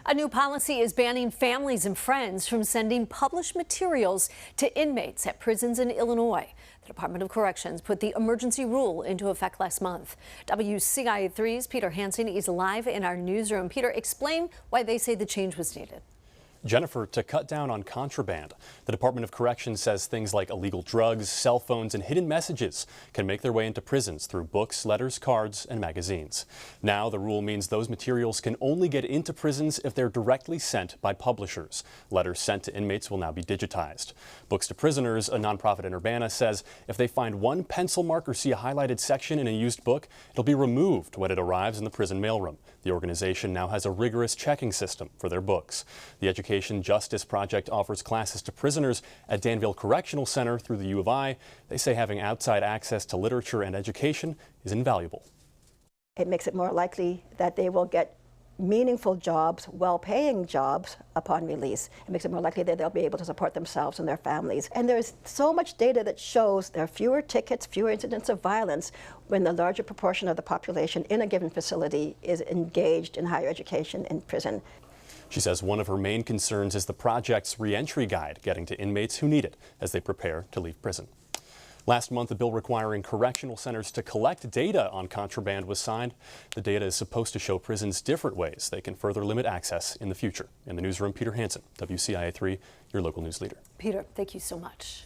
A new policy is banning families and friends from sending published materials to inmates at prisons in Illinois. The Department of Corrections put the emergency rule into effect last month. WCIA3's Peter Hansen is live in our newsroom. Peter, explain why they say the change was needed. Jennifer, to cut down on contraband, the Department of Corrections says things like illegal drugs, cell phones, and hidden messages can make their way into prisons through books, letters, cards, and magazines. Now, the rule means those materials can only get into prisons if they're directly sent by publishers. Letters sent to inmates will now be digitized. Books to Prisoners, a nonprofit in Urbana, says if they find one pencil mark or see a highlighted section in a used book, it'll be removed when it arrives in the prison mailroom. The organization now has a rigorous checking system for their books. The Education Justice Project offers classes to prisoners at Danville Correctional Center through the U of I. They say having outside access to literature and education is invaluable. It makes it more likely that they will get meaningful jobs, well-paying jobs upon release. It makes it more likely that they'll be able to support themselves and their families. And there's so much data that shows there are fewer tickets, fewer incidents of violence when the larger proportion of the population in a given facility is engaged in higher education in prison. She says one of her main concerns is the project's reentry guide getting to inmates who need it as they prepare to leave prison. Last month, a bill requiring correctional centers to collect data on contraband was signed. The data is supposed to show prisons different ways they can further limit access in the future. In the newsroom, Peter Hansen, WCIA3, your local news leader. Peter, thank you so much.